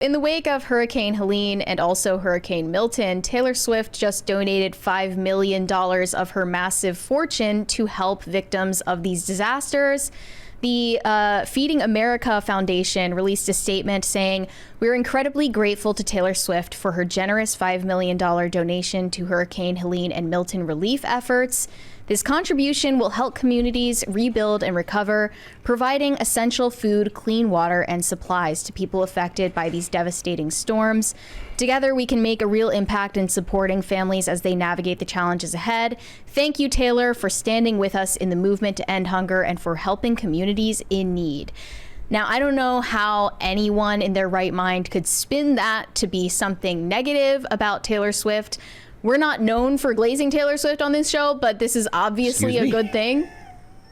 In the wake of Hurricane Helene and also Hurricane Milton, Taylor Swift just donated $5 million of her massive fortune to help victims of these disasters. The Feeding America Foundation released a statement saying, "We're incredibly grateful to Taylor Swift for her generous $5 million donation to Hurricane Helene and Milton relief efforts. This contribution will help communities rebuild and recover, providing essential food, clean water, and supplies to people affected by these devastating storms. Together, we can make a real impact in supporting families as they navigate the challenges ahead. Thank you, Taylor, for standing with us in the movement to end hunger and for helping communities in need." Now, I don't know how anyone in their right mind could spin that to be something negative about Taylor Swift. We're not known for glazing Taylor Swift on this show, but this is obviously a good thing.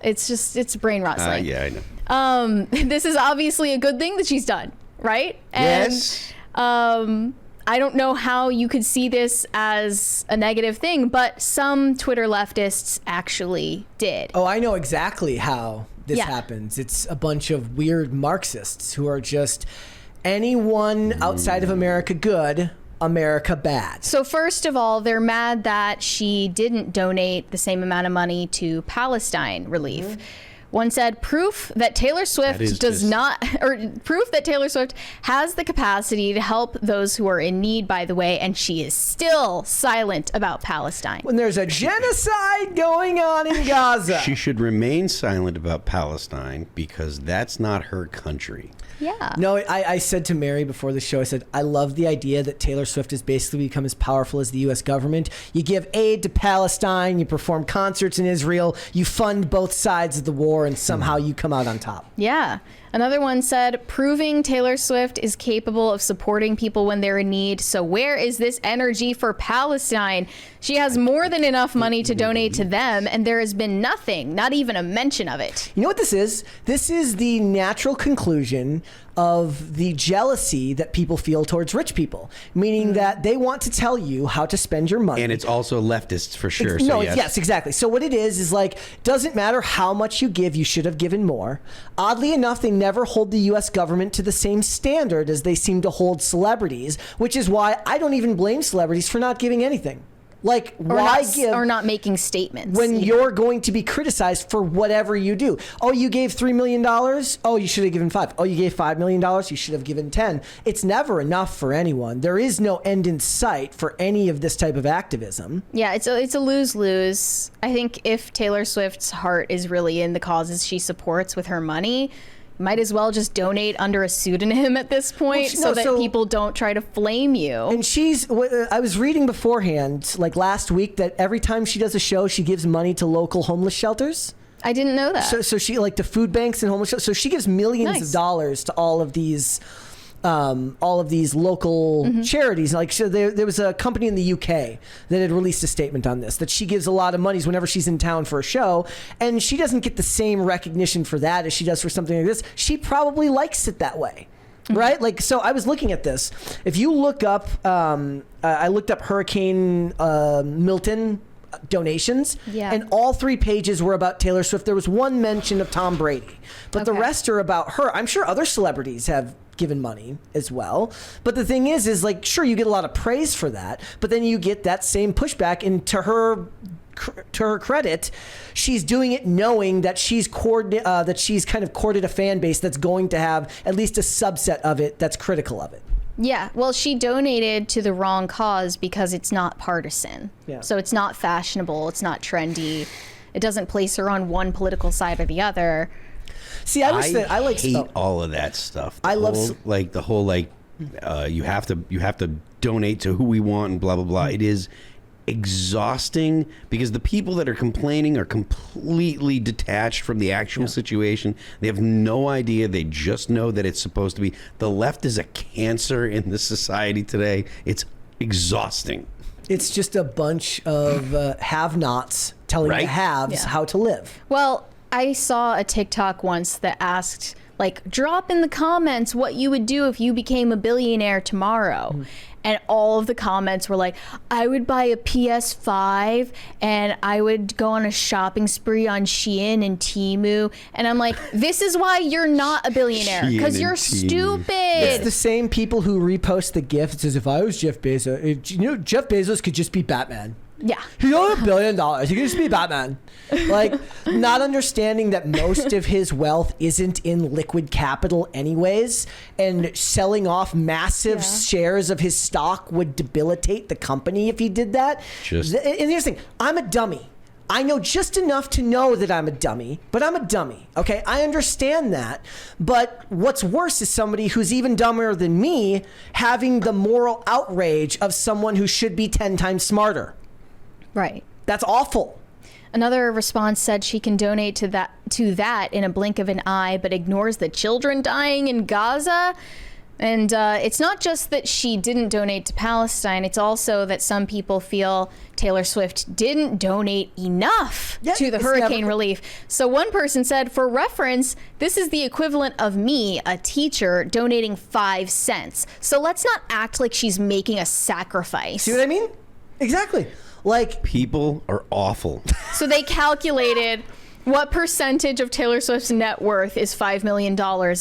It's brain rot slang. Yeah, I know. This is obviously a good thing that she's done, right? And, yes. I don't know how you could see this as a negative thing, but some Twitter leftists actually did. Oh, I know exactly how this happens. It's a bunch of weird Marxists who are just anyone outside of America good, America bad. So first of all, they're mad that she didn't donate the same amount of money to Palestine relief. Mm-hmm. One said, proof that Taylor Swift proof that Taylor Swift has the capacity to help those who are in need, by the way, and she is still silent about Palestine. When there's a genocide going on in Gaza. She should remain silent about Palestine because that's not her country. Yeah. No, I said to Mary before the show, I said, I love the idea that Taylor Swift has basically become as powerful as the U.S. government. You give aid to Palestine, you perform concerts in Israel, you fund both sides of the war, and somehow you come out on top. Yeah. Another one said, proving Taylor Swift is capable of supporting people when they're in need. So where is this energy for Palestine? She has more than enough money to donate to them, and there has been nothing, not even a mention of it. You know what this is? This is the natural conclusion of the jealousy that people feel towards rich people, meaning that they want to tell you how to spend your money. And it's also leftists for sure. Yes, exactly. So what it is like, doesn't matter how much you give, you should have given more. Oddly enough, they never hold the U.S. government to the same standard as they seem to hold celebrities, which is why I don't even blame celebrities for not giving anything. Like, or not making statements when you're going to be criticized for whatever you do? Oh, you gave $3 million? Oh, you should have given 5. Oh, you gave $5 million? You should have given 10. It's never enough for anyone. There is no end in sight for any of this type of activism. Yeah, it's a lose-lose. I think if Taylor Swift's heart is really in the causes she supports with her money, might as well just donate under a pseudonym at this point so that people don't try to flame you. And I was reading beforehand, like last week, that every time she does a show, she gives money to local homeless shelters. I didn't know that. So she, like, to food banks and homeless shelters. So she gives millions of dollars to all of these local charities. Like, so there was a company in the UK that had released a statement on this, that she gives a lot of monies whenever she's in town for a show, and she doesn't get the same recognition for that as she does for something like this. She probably likes it that way. Right? Like, so I was looking at this. If you look up, I looked up Hurricane Milton donations, and all 3 pages were about Taylor Swift. There was one mention of Tom Brady, but the rest are about her. I'm sure other celebrities have given money as well, but the thing is like, sure, you get a lot of praise for that, but then you get that same pushback. And to her credit, she's doing it knowing that she's kind of courted a fan base that's going to have at least a subset of it that's critical of it. Yeah, well, she donated to the wrong cause because it's not partisan. Yeah. So it's not fashionable, it's not trendy, it doesn't place her on one political side or the other. See, I hate all of that stuff. The whole you have to donate to who we want and blah blah blah. It is exhausting because the people that are complaining are completely detached from the actual situation. They have no idea. They just know that it's supposed to be. The left is a cancer in this society today. It's exhausting. It's just a bunch of have-nots telling the haves how to live. Well, I saw a TikTok once that asked like, drop in the comments what you would do if you became a billionaire tomorrow. And all of the comments were like, I would buy a PS5 and I would go on a shopping spree on Shein and Temu. And I'm like, this is why you're not a billionaire, because you're stupid. It's the same people who repost the GIF that says, if I was Jeff Bezos, Jeff Bezos could just be Batman. Yeah. He owns $1 billion. He could just be Batman. Like, not understanding that most of his wealth isn't in liquid capital anyways, and selling off massive shares of his stock would debilitate the company if he did that. And here's the thing. I'm a dummy. I know just enough to know that I'm a dummy, but I'm a dummy. Okay, I understand that. But what's worse is somebody who's even dumber than me having the moral outrage of someone who should be 10 times smarter. Right. That's awful. Another response said she can donate to that in a blink of an eye, but ignores the children dying in Gaza. And it's not just that she didn't donate to Palestine. It's also that some people feel Taylor Swift didn't donate enough to the hurricane relief. So one person said, for reference, this is the equivalent of me, a teacher, donating 5 cents. So let's not act like she's making a sacrifice. See what I mean? Exactly. Like, people are awful. So they calculated what percentage of Taylor Swift's net worth is $5 million.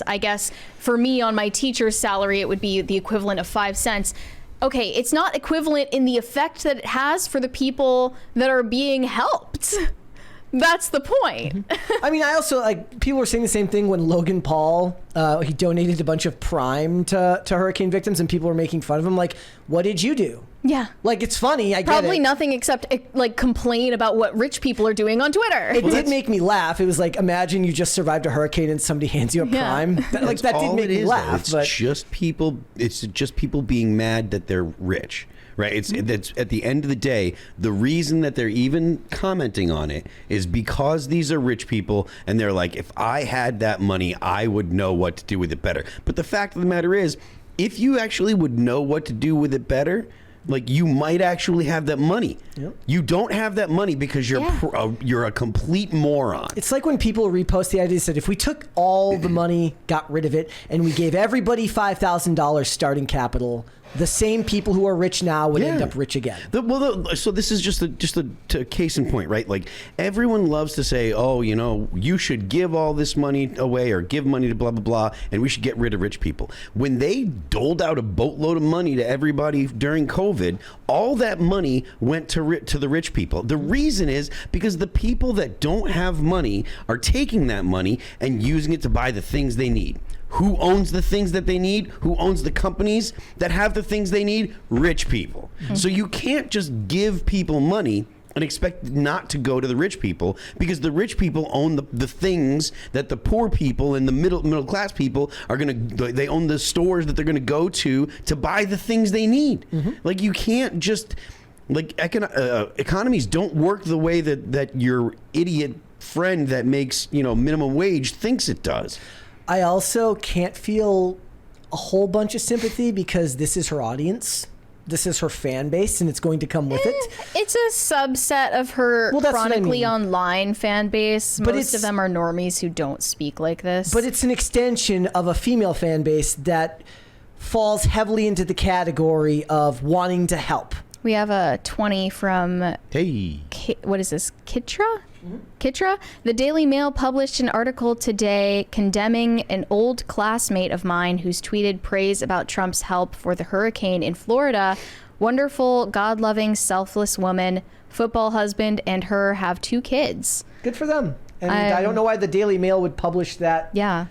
I guess for me on my teacher's salary, it would be the equivalent of 5 cents. Okay, it's not equivalent in the effect that it has for the people that are being helped. That's the point. I mean, I also, like, people were saying the same thing when Logan Paul, he donated a bunch of Prime to hurricane victims, and people were making fun of him. Like, what did you do? Yeah. Like, it's funny. I get it. Probably nothing except, like, complain about what rich people are doing on Twitter. It did make me laugh. It was like, imagine you just survived a hurricane and somebody hands you a Prime. That did make me laugh. It's just people being mad that they're rich. Right. It's at the end of the day, the reason that they're even commenting on it is because these are rich people, and they're like, if I had that money, I would know what to do with it better. But the fact of the matter is, if you actually would know what to do with it better, like, you might actually have that money. Yep. You don't have that money because you're a complete moron. It's like when people repost the idea that if we took all the money, got rid of it, and we gave everybody $5,000 starting capital, the same people who are rich now would end up rich again. So this is just a case in point, right? Like, everyone loves to say, oh, you know, you should give all this money away or give money to blah, blah, blah, and we should get rid of rich people. When they doled out a boatload of money to everybody during COVID, all that money went to the rich people. The reason is because the people that don't have money are taking that money and using it to buy the things they need. Who owns the things that they need? Who owns the companies that have the things they need? Rich people. Mm-hmm. So you can't just give people money and expect not to go to the rich people, because the rich people own the things that the poor people and the middle class people are they own the stores that they're gonna go to buy the things they need. Mm-hmm. Like, you can't just, like, economies don't work the way that your idiot friend that makes, you know, minimum wage thinks it does. I also can't feel a whole bunch of sympathy because this is her audience. This is her fan base, and it's going to come with it. It's a subset of her chronically online fan base. But most of them are normies who don't speak like this. But it's an extension of a female fan base that falls heavily into the category of wanting to help. We have a 20 from... what is this? Kitra? Kitra? The Daily Mail published an article today condemning an old classmate of mine who's tweeted praise about Trump's help for the hurricane in Florida. Wonderful, God-loving, selfless woman, football husband, and her have 2 kids. Good for them. And I don't know why the Daily Mail would publish that. Yeah.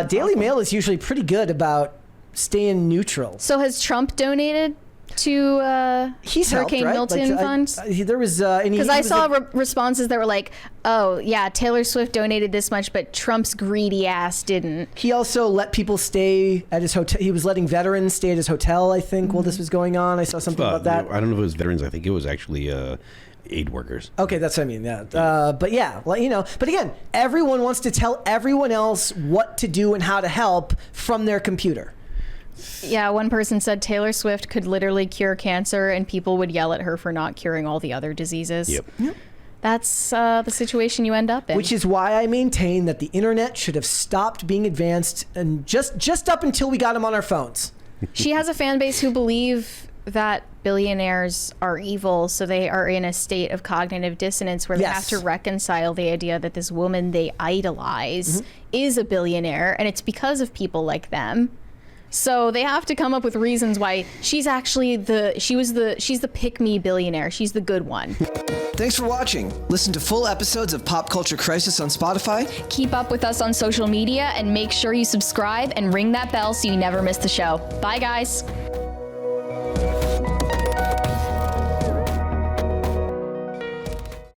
Daily Mail is usually pretty good about staying neutral. So has Trump donated to Hurricane Milton funds? There was because I saw responses that were like, "Oh yeah, Taylor Swift donated this much, but Trump's greedy ass didn't." He also let people stay at his hotel. He was letting veterans stay at his hotel, I think, while this was going on. I saw something about that. I don't know if it was veterans. I think it was actually aid workers. Okay, that's what I mean. Yeah, but yeah, you know. But again, everyone wants to tell everyone else what to do and how to help from their computer. Yeah, one person said Taylor Swift could literally cure cancer, and people would yell at her for not curing all the other diseases. Yep. That's the situation you end up in. Which is why I maintain that the internet should have stopped being advanced and just up until we got them on our phones. She has a fan base who believe that billionaires are evil, so they are in a state of cognitive dissonance where they have to reconcile the idea that this woman they idolize is a billionaire, and it's because of people like them. So they have to come up with reasons why she's actually she's the pick-me billionaire. She's the good one. Thanks for watching. Listen to full episodes of Pop Culture Crisis on Spotify. Keep up with us on social media and make sure you subscribe and ring that bell so you never miss the show. Bye, guys.